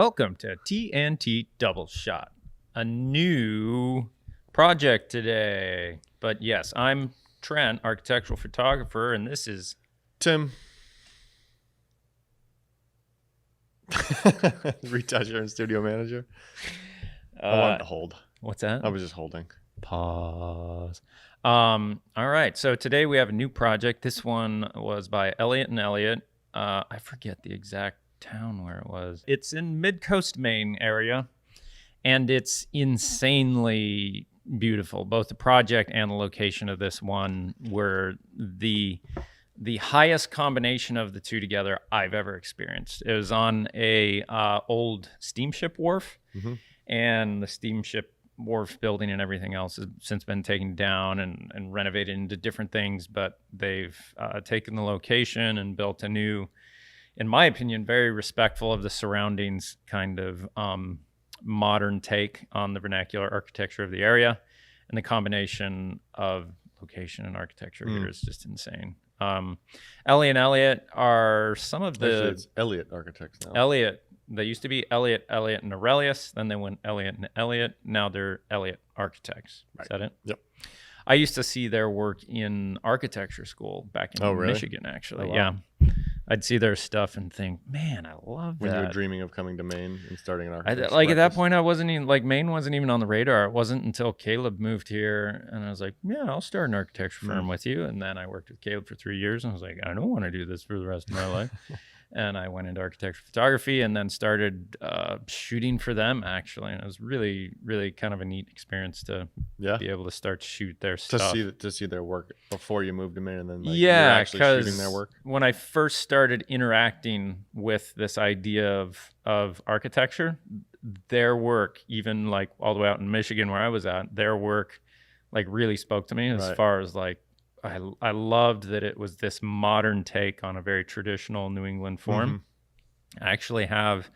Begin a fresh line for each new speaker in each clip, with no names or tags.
Welcome to T+T Doubleshot, a new project today. But yes, I'm Trent, architectural photographer, and this is
Tim. Retoucher and studio manager. I wanted to hold.
What's that?
I was just holding.
Pause. All right, so today we have a new project. This one was by Elliott and Elliott. I forget the exact town where it was. It's in Mid-Coast, Maine area, and it's insanely beautiful. Both the project and the location of this one were the highest combination of the two together I've ever experienced. It was on a old steamship wharf, and the steamship wharf building and everything else has since been taken down and renovated into different things, but they've taken the location and built a new, in my opinion, very respectful of the surroundings kind of modern take on the vernacular architecture of the area. And the combination of location and architecture here is just insane. Elliott and Elliott are some of the...
Actually, it's Elliott Architects now.
Elliott. They used to be Elliott and Aurelius. Then they went Elliott and Elliott. Now they're Elliott Architects.
Right.
Is that it?
Yep.
I used to see their work in architecture school back in
really?
Michigan, actually.
Oh, wow.
Yeah. I'd see their stuff and think, man, I love
When
that.
you were dreaming of coming to Maine and starting an
At
architecture
that point, I wasn't even, Maine wasn't even on the radar. It wasn't until Caleb moved here, and I was like, yeah, I'll start an architecture firm with you. And then I worked with Caleb for 3 years, and I was like, I don't want to do this for the rest of my life. And I went into architecture photography and then started shooting for them, actually. And it was really, really kind of a neat experience to be able to start to shoot their stuff.
To see their work before you moved to Maine, and then
you're
actually shooting their work.
When I first started interacting with this idea of architecture, their work, even all the way out in Michigan where I was at, their work really spoke to me as far as I loved that it was this modern take on a very traditional New England form. I actually have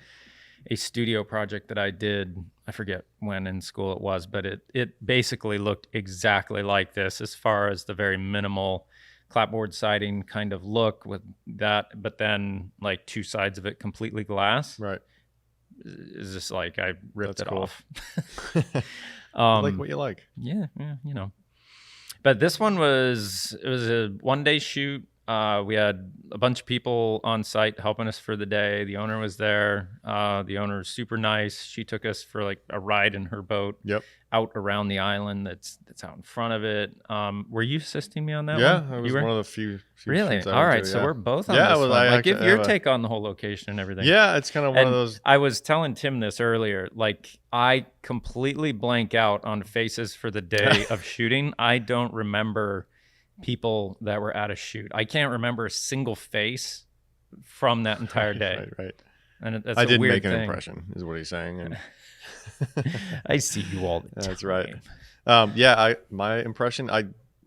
a studio project that I did, I forget when in school it was, but it basically looked exactly like this as far as the very minimal clapboard siding kind of look with that, but then two sides of it completely glass.
Right.
It's just I ripped it off.
Like what you like.
Yeah, you know. But this one was a one-day shoot. We had a bunch of people on site helping us for the day. The owner was there. The owner was super nice. She took us for a ride in her boat out around the island that's out in front of it. Were you assisting me on that one?
Yeah, I was one of the few
really?
shoots I
All
went
right,
to,
so we're both on this one. Give your take on the whole location and everything.
Yeah, it's kind of one of those.
I was telling Tim this earlier. I completely blank out on faces for the day of shooting. I don't remember people that were at a shoot. I can't remember a single face from that entire day.
Right.
And that's
I
a
didn't
weird
make an
thing.
impression, is what he's saying. And
I see you all the time.
That's right. My impression,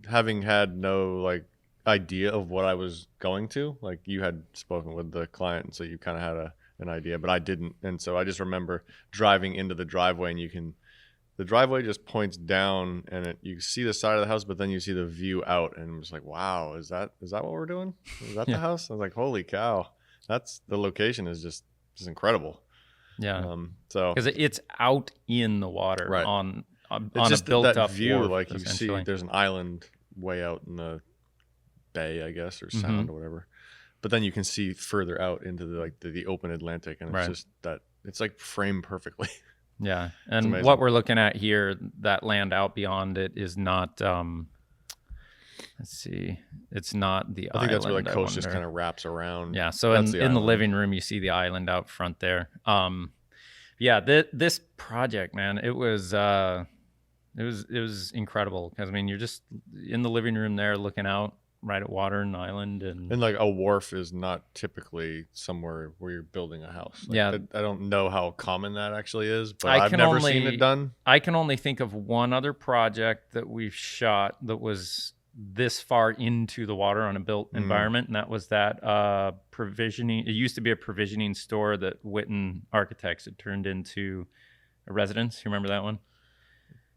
having had no idea of what I was going to, you had spoken with the client, so you kind of had an idea, but I didn't. And so I just remember driving into the driveway, and the driveway just points down, and you see the side of the house, but then you see the view out, and I'm just like, wow, is that what we're doing? Is that the house? I was like, holy cow, the location is just incredible.
Yeah.
So
because it's out in the water,
right.
on
it's just
a built-up
view,
wharf,
you see there's an island way out in the bay, I guess, or sound or whatever, but then you can see further out into the open Atlantic, and it's just that it's framed perfectly.
Yeah, and what we're looking at here, that land out beyond it is not. Let's see, it's not the island.
I think that's where the coast just kind of wraps around.
Yeah, so in the living room, you see the island out front there. This project, man, it was incredible because you're just in the living room there, looking out right at water and island, and
a wharf is not typically somewhere where you're building a house. I don't know how common that actually is, but I've never seen it done.
I can only think of one other project that we've shot that was this far into the water on a built environment, and that was that provisioning. It used to be a provisioning store that Witten Architects had turned into a residence. You remember that one?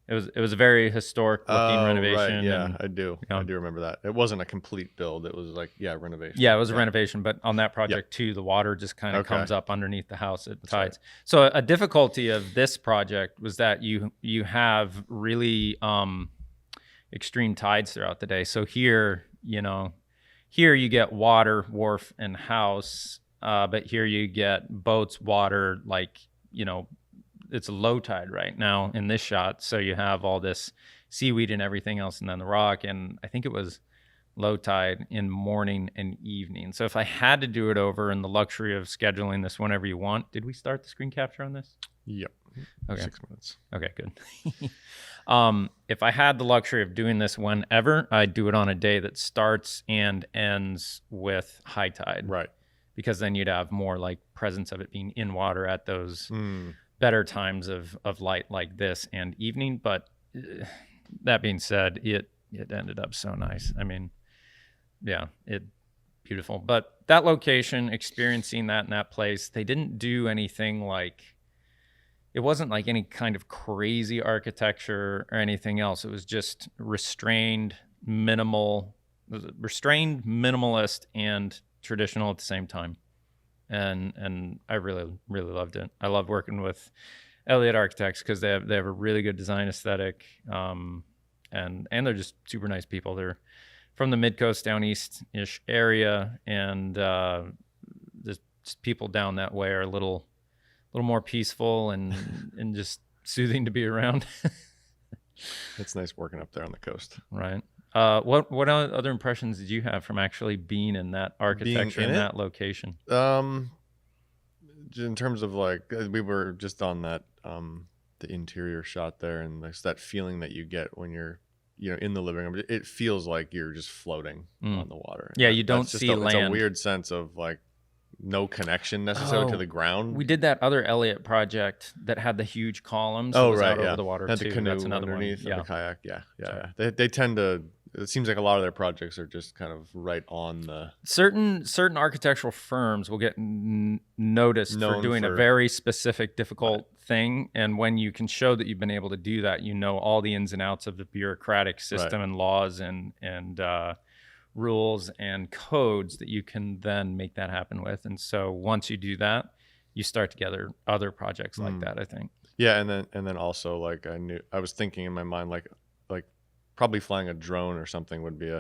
It was a very historic looking renovation.
Right. Yeah,
and,
I do.
you know,
I do remember that. It wasn't a complete build. It was like, yeah, renovation.
yeah, it was a renovation, but on that project too, the water just kind of
Okay.
comes up underneath the house at tides.
right.
So a difficulty of this project was that you have really extreme tides throughout the day. So here, here you get water, wharf, and house, but here you get boats, water, like, it's a low tide right now in this shot. So you have all this seaweed and everything else, and then the rock. And I think it was low tide in morning and evening. So if I had to do it over, and the luxury of scheduling this whenever you want, did we start the screen capture on this?
Yep.
Okay.
6 minutes.
Okay, good. If I had the luxury of doing this whenever, I'd do it on a day that starts and ends with high tide.
Right.
Because then you'd have more like presence of it being in water at those better times of light like this and evening. But that being said, it ended up so nice. I mean, yeah, beautiful. But that location, experiencing that in that place, they didn't do anything like, it wasn't like any kind of crazy architecture or anything else. It was just restrained, minimalist, and traditional at the same time. And I really, really loved it. I love working with Elliott Architects because they have a really good design aesthetic, and they're just super nice people. They're from the mid-coast down east-ish area, and the people down that way are a little more peaceful and just soothing to be around.
It's nice working up there on the coast.
Right. What other impressions did you have from actually being in that architecture in that location?
In terms of like, we were just on that the interior shot there, and there's that feeling that you get when you're in the living room. It feels like you're just floating on the water.
Yeah, you don't see land.
It's a weird sense of like no connection necessarily to the ground.
We did that other Elliott project that had the huge columns.
Right,
over the water
had
too.
the canoe
That's another
underneath,
one.
and the kayak. Yeah. They tend to. It seems like a lot of their projects are just kind of right on the.
Certain architectural firms will get noticed for doing a very specific, difficult thing, and when you can show that you've been able to do that, all the ins and outs of the bureaucratic system and laws and rules and codes that you can then make that happen with. And so once you do that, you start together other projects like that, I think.
Yeah, and then also like I was thinking in my mind like probably flying a drone or something would be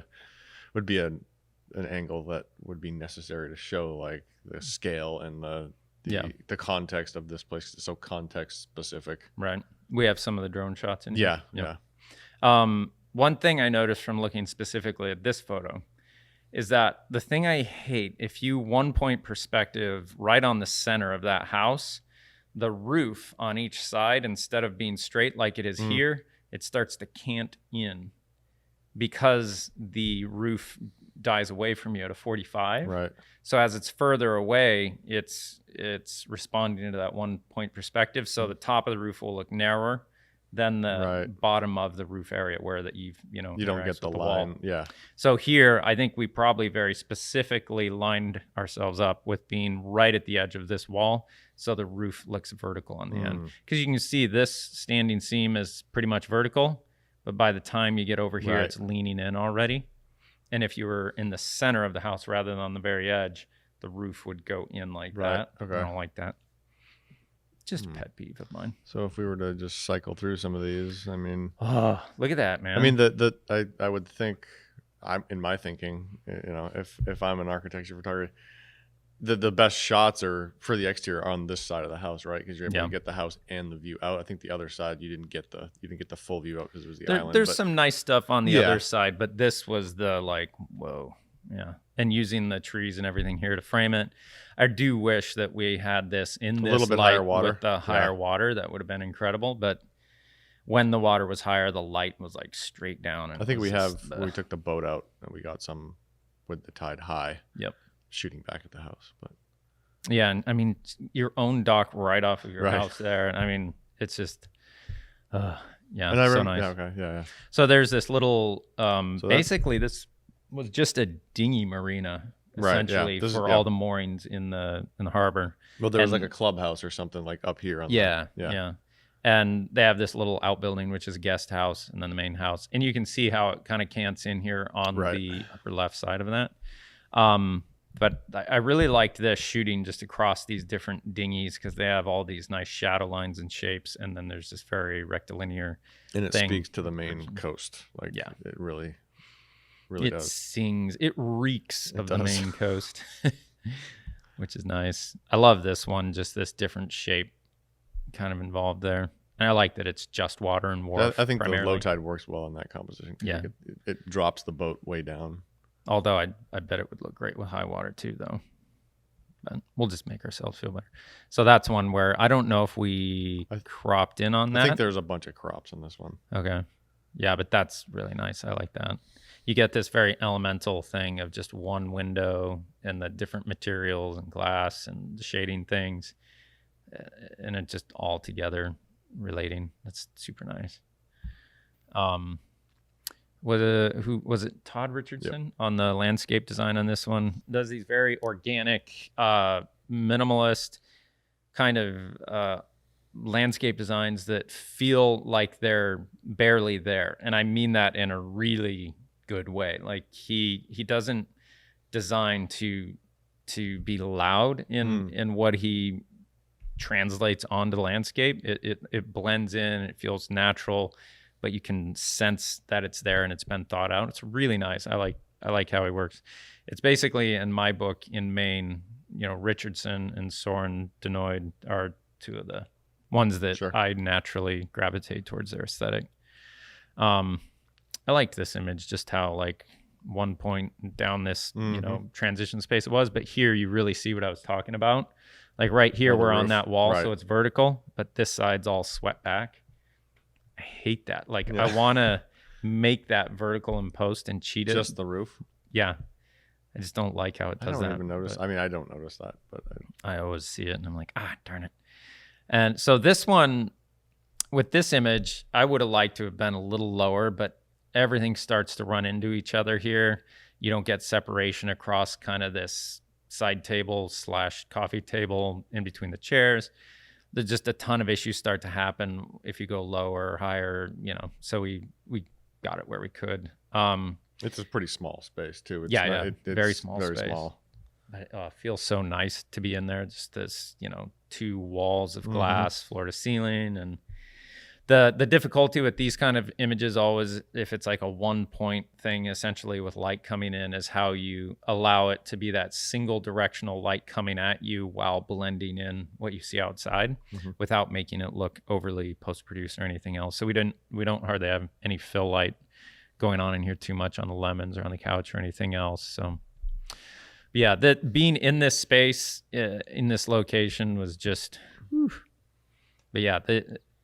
an angle that would be necessary to show like the scale and the context of this place. It's so context specific.
Right. We have some of the drone shots in here.
Yeah.
One thing I noticed from looking specifically at this photo is that the thing I hate, if you 1 point perspective right on the center of that house, the roof on each side, instead of being straight like it is here, it starts to cant in because the roof dies away from you at a 45.
Right.
So as it's further away, it's responding to that 1 point perspective. So the top of the roof will look narrower than the bottom of the roof area where that you
don't get the line.
Wall.
Yeah.
So here, I think we probably very specifically lined ourselves up with being right at the edge of this wall, so the roof looks vertical on the end. Because you can see this standing seam is pretty much vertical, but by the time you get over here, it's leaning in already. And if you were in the center of the house rather than on the very edge, the roof would go in like that. Okay. I don't like that. Just a pet peeve of mine.
So if we were to just cycle through some of these, I mean,
look at that, man.
I mean, I would think, I'm in my thinking, if I'm an architecture photographer, the best shots are for the exterior on this side of the house, right? Because you're able to get the house and the view out. I think the other side you didn't get the full view out because it was the island.
There's some nice stuff on the other side, but this was the like, whoa, yeah. And using the trees and everything here to frame it. I do wish that we had this in this
little bit
light
higher water.
With the higher water. That would have been incredible. But when the water was higher, the light was like straight down. And
I think we took the boat out and we got some with the tide high.
Yep.
Shooting back at the house, but
yeah, and I mean your own dock right off of your house there. I mean, it's just and so nice.
Yeah, okay, yeah.
So there's this little basically this was just a dinghy marina essentially for all the moorings in the harbor.
Well, there was like a clubhouse or something like up here on
yeah. And they have this little outbuilding, which is a guest house, and then the main house. And you can see how it kind of cants in here on the upper left side of that. But I really liked this shooting just across these different dinghies because they have all these nice shadow lines and shapes. And then there's this very rectilinear
And it
thing.
speaks to the main coast. Like,
Yeah.
it really
It
does.
sings, it reeks
It
of the
does.
main coast, which is nice. I love this one, just this different shape kind of involved there. And I like that it's just water and wharf.
I think
primarily.
the low tide works well in that composition.
Yeah.
It drops the boat way down.
Although I bet it would look great with high water too, though. But we'll just make ourselves feel better. So that's one where I don't know if we cropped in on that.
I think there's a bunch of crops in this one.
Okay. Yeah, but that's really nice. I like that. You get this very elemental thing of just one window and the different materials and glass and the shading things, and it just all together relating. That's super nice. Who was it? Todd Richardson on the landscape design on this one. Does these very organic, minimalist kind of landscape designs that feel like they're barely there, and I mean that in a really good way. Like he doesn't design to be loud in what he translates onto the landscape. It blends in. It feels natural, but you can sense that it's there and it's been thought out. It's really nice. I like how he works. It's basically, in my book, in Maine, Richardson and Soren Denoid are two of the ones that I naturally gravitate towards their aesthetic. I liked this image, just how like one point down this, transition space it was, but here you really see what I was talking about. Like right here, we're on that wall, so it's vertical, but this side's all swept back. I hate that. Like I want to make that vertical in post and cheat it.
Just the roof?
Yeah. I just don't like how it does that.
I don't even notice. I mean, I don't notice that, but
I always see it and I'm like, darn it. And so this one, with this image, I would have liked to have been a little lower, but everything starts to run into each other here. You don't get separation across kind of this side table / coffee table in between the chairs. There's just a ton of issues start to happen if you go lower or higher, so we got it where we could.
It's a pretty small space too. It's
it's very small
very
space.
Small.
But it feels so nice to be in there. Just this, 2 walls of glass, floor to ceiling. And the difficulty with these kind of images always, if it's like a 1-point thing, essentially with light coming in, is how you allow it to be that single directional light coming at you while blending in what you see outside without making it look overly post-produced or anything else. So we don't hardly have any fill light going on in here too much on the lemons or on the couch or anything else. So yeah, that being in this space, in this location was just, whew. But yeah,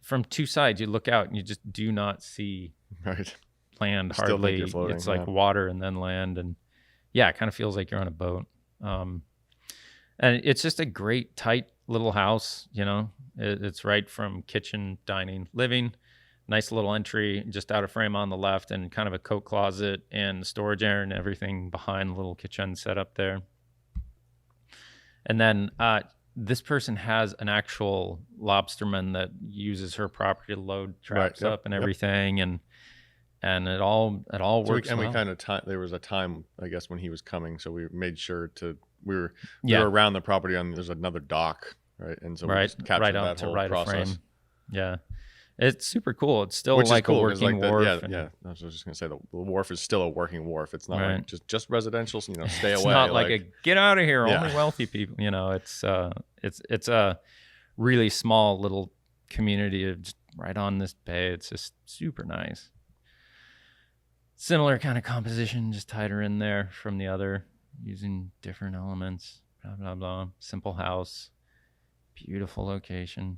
from 2 sides, you look out and you just do not see land hardly. It's like water and then land. And yeah, it kind of feels like you're on a boat. And it's just a great, tight little house. It's right from kitchen, dining, living. Nice little entry just out of frame on the left, and kind of a coat closet and storage area and everything behind the little kitchen setup there. And then this person has an actual lobsterman that uses her property to load traps up and everything, and it all works.
And
well.
we kind of there was a time, I guess, when he was coming, so we made sure we were around the property. There's another dock, right? And so we just captured that whole process.
Frame. Yeah. It's super cool. It's still like a working wharf.
I was just gonna say the wharf is still a working wharf. It's not like just residential. Stay away.
It's not like a get out of here. Only wealthy people. It's a really small little community of just right on this bay. It's just super nice. Similar kind of composition, just tighter in there from the other, using different elements. Blah blah blah. Simple house, beautiful location.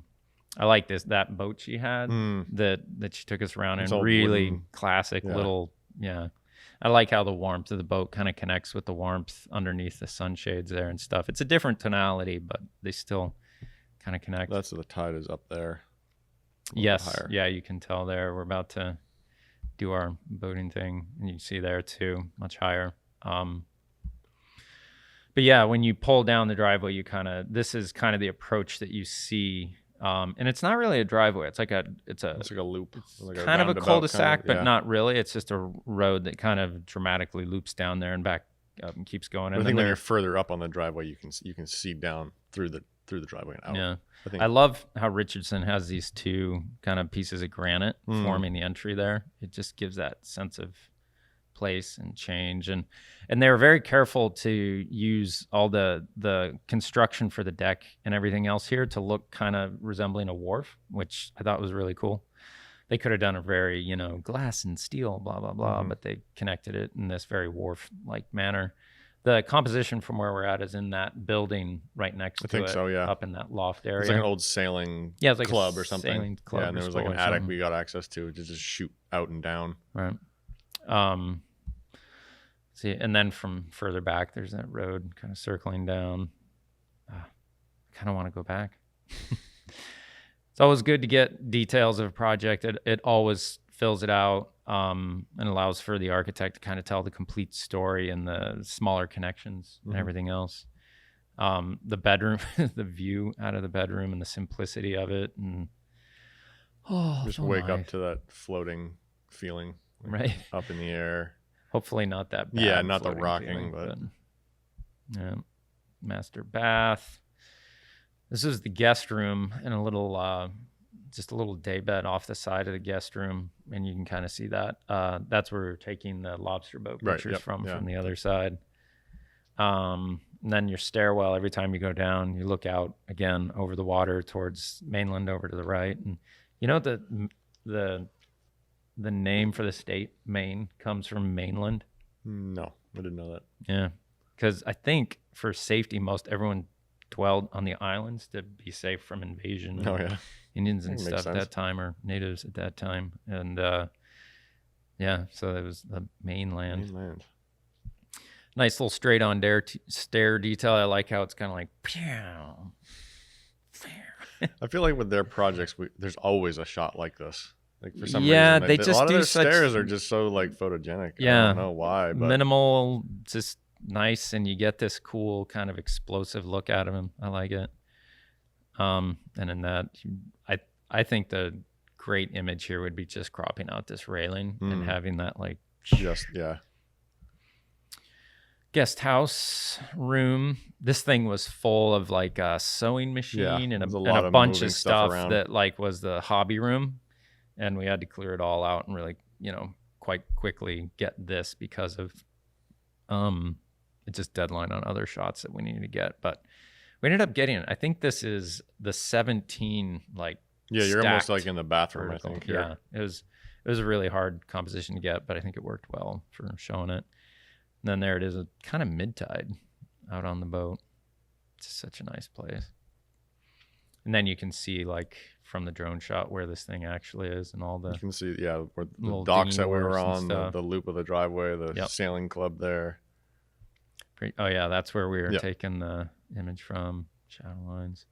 I like that boat she had that she took us around in. Really wooden, classic little, I like how the warmth of the boat kind of connects with the warmth underneath the sunshades there and stuff. It's a different tonality, but they still kind of connect.
That's the tide is up there.
Yes. Higher. Yeah, you can tell there. We're about to do our boating thing, and you can see there too, much higher. But yeah, when you pull down the driveway, this is kind of the approach that you see And it's not really a driveway. It's like a
loop. Like
kind of a
roundabout
cul-de-sac, but
yeah.
not really. It's just a road that kind of dramatically loops down there and back up and keeps going.
But
And
I think when
then
you're further up on the driveway, you can see down through the driveway and out.
yeah,
I
love how Richardson has these two kind of pieces of granite forming the entry there. It just gives that sense of place and change, and they were very careful to use all the construction for the deck and everything else here to look kind of resembling a wharf, which I thought was really cool. They could have done a very, glass and steel, blah blah blah, but they connected it in this very wharf like manner. The composition from where we're at is in that building right next to it. I think so, yeah. Up in that loft area.
It's like an old sailing club or something.
Sailing club,
yeah, and there was like an attic we got access to just shoot out and down.
Right. See, and then from further back, there's that road kind of circling down. I kind of want to go back. It's always good to get details of a project. It always fills it out and allows for the architect to kind of tell the complete story and the smaller connections and everything else. The bedroom, the view out of the bedroom and the simplicity of it. And
just wake up to that floating feeling,
right
up in the air.
Hopefully not that bad.
Yeah, not the rocking, feeling, but
yeah. Master bath. This is the guest room and a little, just a little day bed off the side of the guest room, and you can kind of see that. That's where we're taking the lobster boat pictures from the other side. And then your stairwell. Every time you go down, you look out again over the water towards mainland, over to the right, and the name for the state, Maine, comes from mainland.
No, I didn't know that.
Yeah, because I think for safety, everyone dwelled on the islands to be safe from invasion.
Oh yeah,
Indians and stuff at that time, or natives at that time, and so it was the mainland. Nice little straight-on stair detail. I like how it's kind of like.
I feel like with their projects, there's always a shot like this. Like for some
reason,
they
just
a lot
do
of their
such,
stairs are just so like photogenic.
Yeah,
I don't know why, but
minimal, just nice, and you get this cool kind of explosive look out of them. I like it. And in that, I think the great image here would be just cropping out this railing and having that like guest house room. This thing was full of like a sewing machine and a bunch of stuff that like was the hobby room. And we had to clear it all out and really, quite quickly get this because of it just deadline on other shots that we needed to get. But we ended up getting it. I think this is the 17 like
you're almost like in the bathroom,
vertical.
I think. Here.
Yeah, it was a really hard composition to get, but I think it worked well for showing it. And then there it is, a kind of mid-tide out on the boat. It's such a nice place. And then you can see like from the drone shot where this thing actually is and all the...
You can see, where the docks that we were on, the loop of the driveway, the sailing club there.
That's where we were taking the image from. Shadow lines.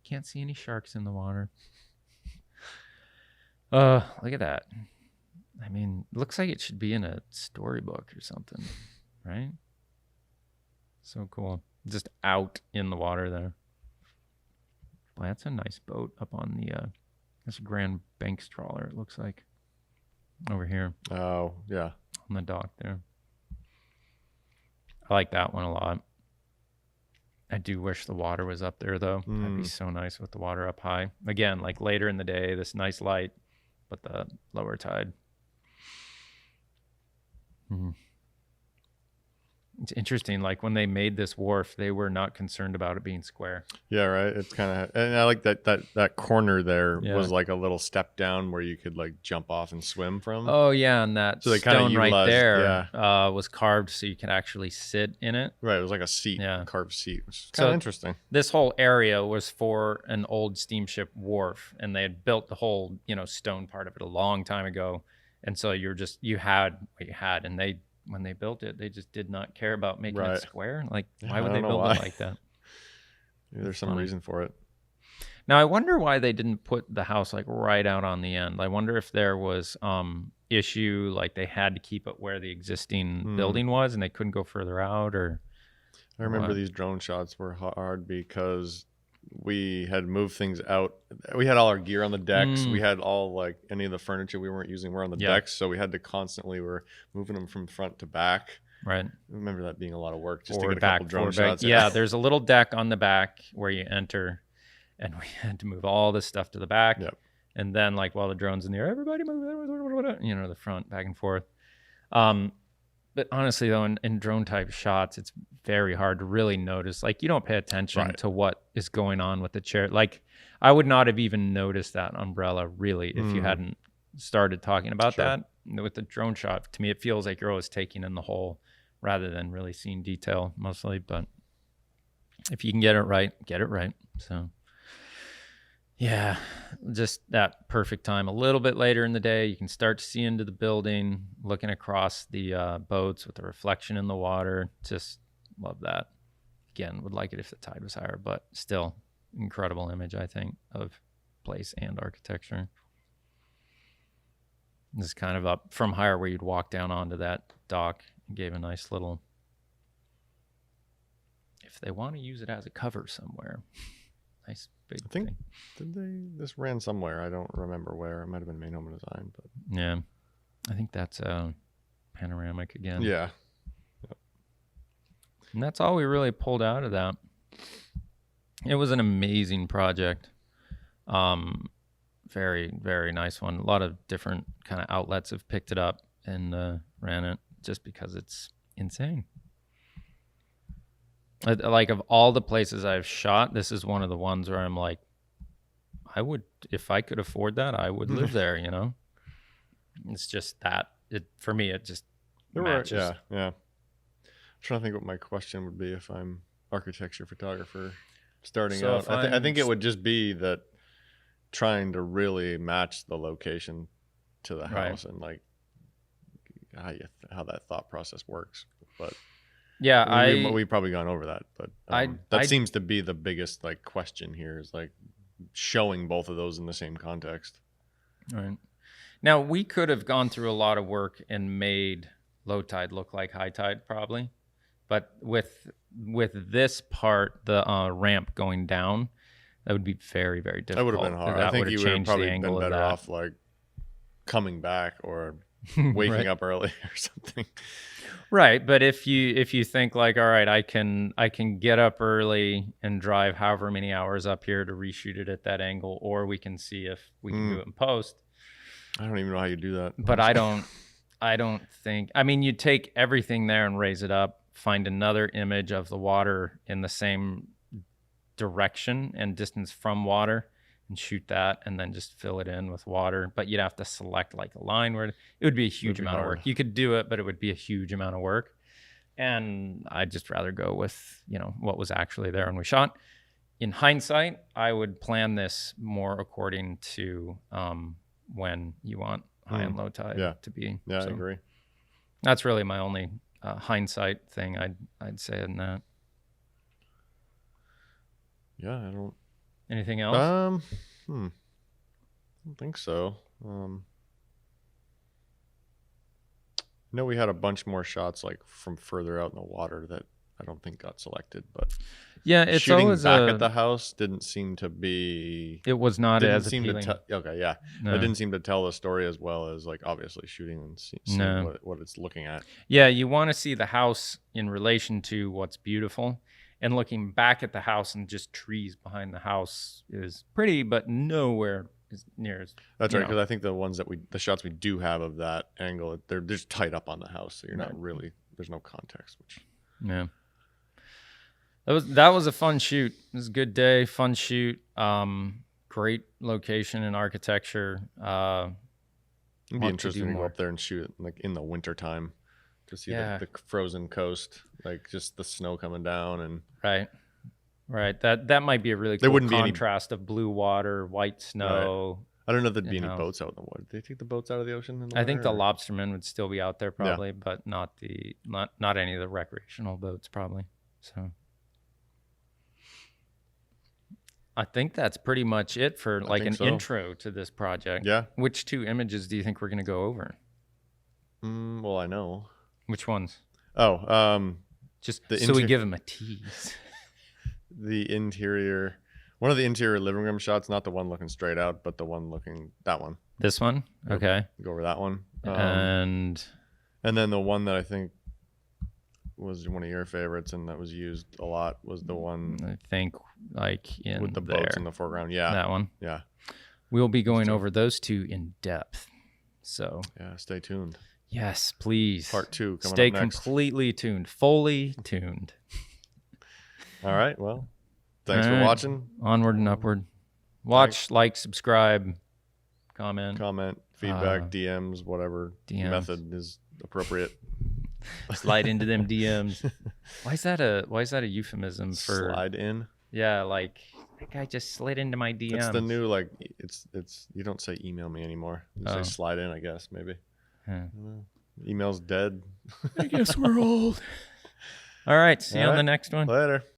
Can't see any sharks in the water. Look at that. I mean, it looks like it should be in a storybook or something, right? So cool. Just out in the water there. Boy, that's a nice boat up on the, that's a Grand Banks trawler, it looks like. Over here.
Oh, yeah.
On the dock there. I like that one a lot. I do wish the water was up there, though. That'd be so nice with the water up high. Again, like later in the day, this nice light, but the lower tide. It's interesting. Like when they made this wharf, they were not concerned about it being square.
Yeah, right. It's kind of, and I like that corner there was like a little step down where you could like jump off and swim from.
Oh yeah, and that stone right there was carved so you could actually sit in it.
Right, it was like a seat, carved seat, which is kind of interesting.
This whole area was for an old steamship wharf, and they had built the whole stone part of it a long time ago, and so you had what you had, and when they built it, they just did not care about making it square. Like, why would they build it like that?
Maybe there's some reason for it.
Now, I wonder why they didn't put the house like right out on the end. I wonder if there was issue, like they had to keep it where the existing building was and they couldn't go further out, or...
I remember these drone shots were hard because we had moved things out. We had all our gear on the decks. We
Mm.
had all like any of the furniture we weren't using were on the
Yeah.
decks, so we had to constantly were moving them from front to back.
Right.
I remember that being a lot of work just to
Forward,
get a couple drone
forward, back.
shots.
Yeah, there's a little deck on the back where you enter, and we had to move all this stuff to the back.
Yep.
And then, like, while the drone's in the air, everybody move, the front, back and forth. But honestly, though, in drone type shots, it's very hard to really notice. Like, you don't pay attention to what is going on with the chair. Like, I would not have even noticed that umbrella, really, if you hadn't started talking about that. With the drone shot, to me, it feels like you're always taking in the whole rather than really seeing detail mostly. But if you can get it right, get it right. So, yeah, just that perfect time. A little bit later in the day, you can start to see into the building, looking across the boats with the reflection in the water. Just love that. Again, would like it if the tide was higher, but still incredible image, I think, of place and architecture. This is kind of up from higher where you'd walk down onto that dock. Gave a nice little, if they want to use it as a cover somewhere, nice big thing.
This ran somewhere. I don't remember where. It might have been Main Home Design, but
yeah, I think that's panoramic again.
Yeah.
Yep. And that's all we really pulled out of that. It was an amazing project. Very, very nice one. A lot of different kind of outlets have picked it up and ran it just because it's insane. Like, of all the places I've shot, this is one of the ones where I'm like, I would, if I could afford that, I would live there, you know? It's just that, for me, it just matches.
Yeah. I'm trying to think what my question would be if I'm architecture photographer starting out. I think it would just be that trying to really match the location to the house and like how that thought process works. But
yeah,
we've probably gone over that, but that seems to be the biggest like question here is like showing both of those in the same context.
Right. Now, we could have gone through a lot of work and made low tide look like high tide probably, but with this part, the ramp going down, that would be very, very difficult.
That would have been hard. I think you would have probably been better off like coming back or waking up early or something.
Right, but if you think like, all right, I can get up early and drive however many hours up here to reshoot it at that angle, or we can see if we can do it in post.
I don't even know how you do that.
But I don't think. I mean, you take everything there and raise it up, find another image of the water in the same direction and distance from water, and shoot that, and then just fill it in with water. But you'd have to select like a line where it would be a huge amount of work. You could do it, but it would be a huge amount of work. And I'd just rather go with, what was actually there when we shot. In hindsight, I would plan this more according to when you want high and low tide to be.
Yeah, so I agree.
That's really my only hindsight thing I'd say in that.
Yeah, I don't.
Anything else?
I don't think so. I know we had a bunch more shots like from further out in the water that I don't think got selected, but
yeah, it's
shooting
always
back at the house didn't seem to be.
It was not as appealing.
Okay, yeah, no. It didn't seem to tell the story as well as like obviously shooting and seeing what it's looking at.
Yeah, you want to see the house in relation to what's beautiful. And looking back at the house and just trees behind the house is pretty, but nowhere is near as.
That's right, because I think the shots we do have of that angle, they're just tied up on the house, so you're not really. There's no context.
Yeah. That was a fun shoot. It was a good day, fun shoot. Great location and architecture.
It'd be interesting to go up there and shoot it like in the winter time. To see the frozen coast, like just the snow coming down and
right. That might be a really cool contrast of blue water, white snow.
Right. I don't know if there'd be any boats out in the water. Did they take the boats out of the ocean?
I think the lobstermen would still be out there probably, but not any of the recreational boats probably. So I think that's pretty much it for like an intro to this project.
Yeah.
Which two images do you think we're going to go over?
Well, I know.
Which ones?
Oh,
just so we give them a tease.
The interior. One of the interior living room shots, not the one looking straight out, but the one looking that one.
This one? Okay.
Go over that one.
And
then the one that I think was one of your favorites and that was used a lot was the one
I think like in
with the
there.
boats in the foreground. Yeah.
That one.
Yeah.
We'll be going over those two in depth. So
yeah, stay tuned.
Yes, please.
Part 2 coming
Stay
up next.
completely tuned, fully tuned.
All right. Well, thanks
All
for
right.
watching.
Onward and upward. Watch, like, subscribe, comment.
Feedback, DMs, whatever
DMs.
method is appropriate.
Slide into them DMs. Why is that a euphemism for
slide in?
Yeah, like that guy just slid into my DMs.
It's the new it's you don't say email me anymore. You say slide in, I guess, maybe.
Huh.
Email's dead.
I guess we're old. All right, see you on the next one.
Later.